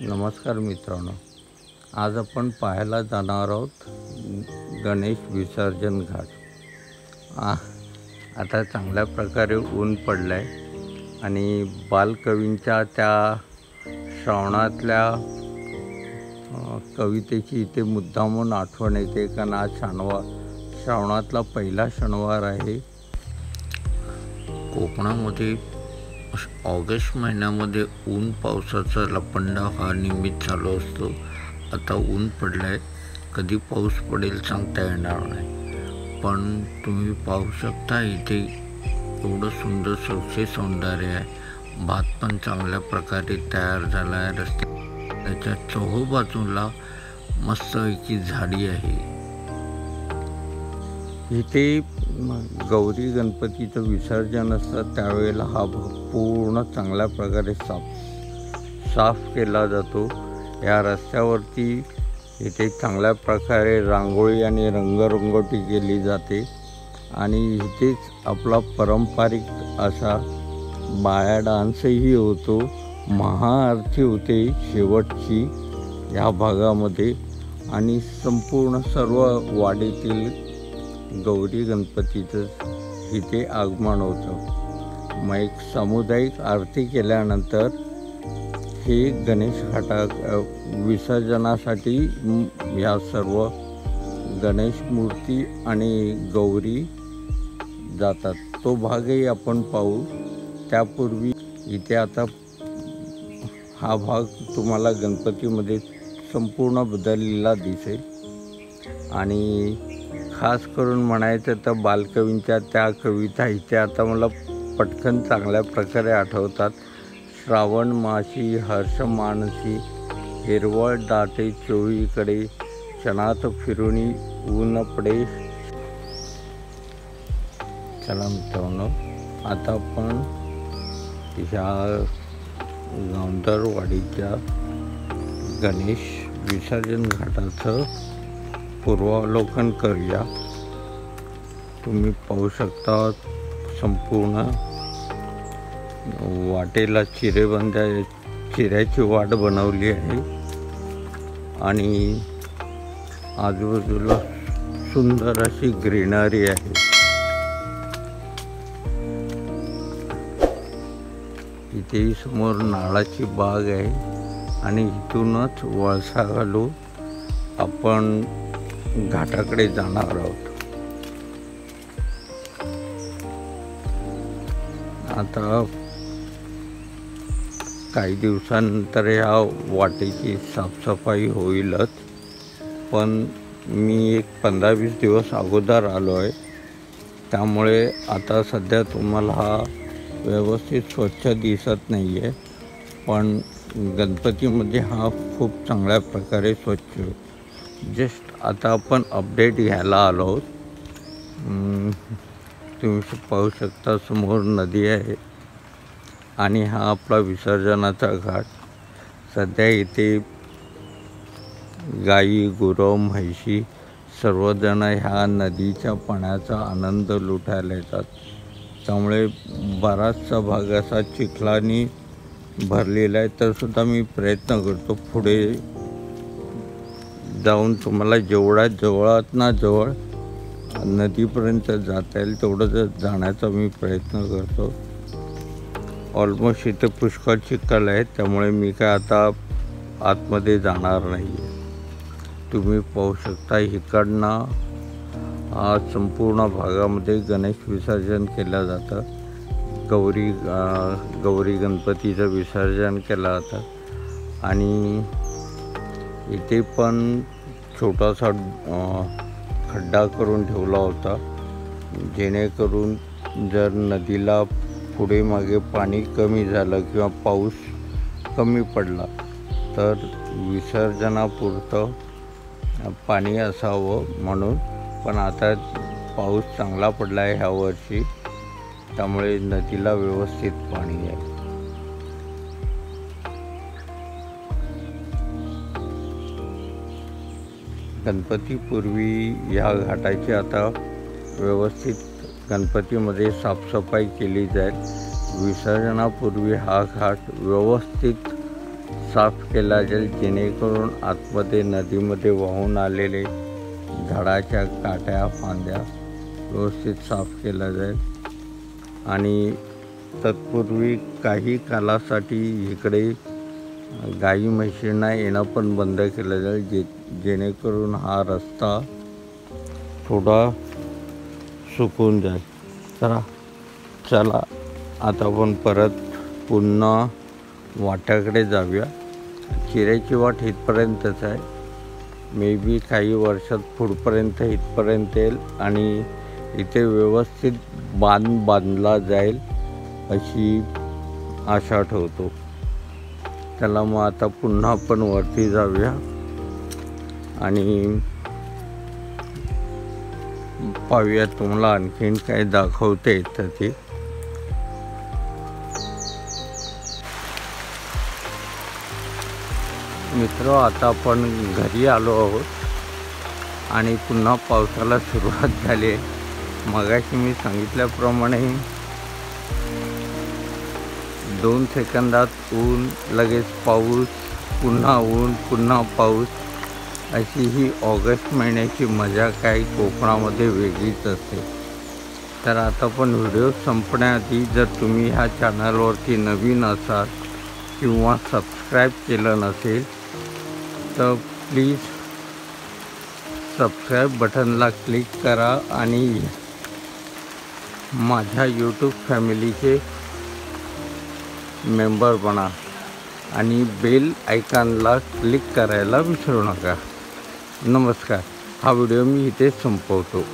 नमस्कार मित्रांनो, आज आपण पाहायला जाणार आहोत गणेश विसर्जन घाट। आता चांगल्या प्रकारे ऊन पडलं आहे आणि बालकवींच्या त्या श्रावणातल्या कवितेची इथे मुद्दामून आठवण येते, कारण आज श्रावणातला पहिला शनिवार आहे। कोकणामध्ये ऑगस्ट महिन्यामध्ये ऊन पावसाचा लपंडा हा नियमित चालू असतो। आता ऊन पडलं आहे, कधी पाऊस पडेल सांगता येणार नाही, पण तुम्ही पाहू शकता इथे एवढं सुंदर सौंदर्य आहे। भात पण चांगल्या प्रकारे तयार झाला आहे। रस्त्याच्या चोहोबाजूला मस्तपैकी झाडी आहे। इथे गौरी गणपतीचं विसर्जन असतं, त्यावेळेला हा पूर्ण चांगल्या प्रकारे साफ केला जातो। या रस्त्यावरती इथे चांगल्या प्रकारे रांगोळी आणि रंगरंगोटी केली जाते आणि इथेच आपला पारंपरिक असा बाया डान्सही होतो। महाआरती होते शेवटची या भागामध्ये आणि संपूर्ण सर्व वाडीतील गौरी गणपतीचं इथे आगमन होतं। मग एक सामुदायिक आरती केल्यानंतर हे गणेश घाटा विसर्जनासाठी या सर्व गणेश मूर्ती आणि गौरी जातात। तो भागही आपण पाहू। त्यापूर्वी इथे आता हा भाग तुम्हाला गणपतीमध्ये संपूर्ण बदललेला दिसेल आणि खास करून म्हणायचं तर बालकवींच्या त्या कविता इथे आता मला पटकन चांगल्या प्रकारे आठवतात। श्रावण मासी हर्ष मानसी, हिरवळ दाटे चोहीकडे, क्षणात फिरुनी ऊन पडे। चला मित्रांनो, आता आपण ह्या गावंदरवाडीच्या गणेश विसर्जन घाटाचं पूर्वावलोकन करूया। तुम्ही पाहू शकता संपूर्ण वाटेला चिऱ्याची वाट बनवली आहे आणि आजूबाजूला सुंदर अशी ग्रीनरी आहे। इथेही समोर नारळाची बाग आहे आणि इथूनच वळसा घालून आपण घाटाकडे जाणार आहोत। आता काही दिवसानंतर या वाटेची साफसफाई होईलच, पण मी एक 15-20 दिवस अगोदर आलो आहे, त्यामुळे आता सध्या तुम्हाला हा व्यवस्थित स्वच्छ दिसत नाही आहे, पण गणपतीमध्ये हा खूप चांगल्या प्रकारे स्वच्छ होतो। जस्ट आता आपण अपडेट घ्यायला आलो आहोत। तुम्ही पाहू शकता समोर नदी आहे आणि हा आपला विसर्जनाचा घाट। सध्या इथे गाई गुरं म्हैशी सर्वजण ह्या नदीच्या पाण्याचा आनंद लुटायला येतात, त्यामुळे बराचसा भाग असा चिखलानी भरलेला आहे। तर सुद्धा मी प्रयत्न करतो पुढे जाऊन तुम्हाला जेवढा जवळात जवळ नदीपर्यंत जाता येईल तेवढं जाण्याचा मी प्रयत्न करतो। ऑलमोस्ट इथे पुष्कळ चिखल आहे, त्यामुळे मी काय आता आतमध्ये जाणार नाही आहे। तुम्ही पाहू शकता इकडनं संपूर्ण भागामध्ये गणेश विसर्जन केलं जातं। गौरी गणपतीचं विसर्जन केलं जातं आणि इथे पण छोटासा खड्डा करून ठेवला होता, जेणेकरून जर नदीला पुढे मागे पाणी कमी झालं किंवा पाऊस कमी पडला तर विसर्जनापुरतं पाणी असावं म्हणून। पण आता पाऊस चांगला पडला आहे ह्या वर्षी, त्यामुळे नदीला व्यवस्थित पाणी आहे। गणपतीपूर्वी ह्या घाटाची आता व्यवस्थित गणपतीमध्ये साफसफाई केली जाईल। विसर्जनापूर्वी हा घाट व्यवस्थित साफ केला जाईल, जेणेकरून आतमध्ये नदीमध्ये वाहून आलेले झाडाच्या काट्या फांद्या व्यवस्थित साफ केला जाईल. आणि तत्पूर्वी काही कालासाठी इकडे गाई म्हशींना येणं पण बंद केलं जाईल, जेणेकरून हा रस्ता थोडा सुकून जाईल. चला आता आपण परत पुन्हा वाट्याकडे जाऊया. चिऱ्याची वाट इथपर्यंतच आहे. मे बी काही वर्षात पुढपर्यंत इथपर्यंत येईल आणि इथे व्यवस्थित बांधला जाईल अशी आशा ठेवतो. चला मग आता पुन्हा आपण वरती जाऊया आणि पाहूया तुम्हाला आणखीन काय दाखवता येतं ते. मित्र, आता आपण घरी आलो आहोत आणि पुन्हा पावसाला सुरुवात झाली आहे. मगाशी मी सांगितल्याप्रमाणे 2 सेकंदात ऊन, लगेच पाऊस, पुन्हा ऊन, पुन्हा पाऊस, अशी ही ऑगस्ट महिन्याची मजा काही कोकणामध्ये वेगळीच असते. तर आता पण व्हिडिओ संपण्याआधी जर तुम्ही ह्या चॅनलवरती नवीन असाल किंवा सबस्क्राईब केलं नसेल तर प्लीज सबस्क्राईब बटनला क्लिक करा आणि माझ्या यूट्यूब फॅमिलीचे मेंबर बना आणि बेल आयकॉनला क्लिक करायला विसरू नका. नमस्कार. हा व्हिडिओ मी इथे संपवतो.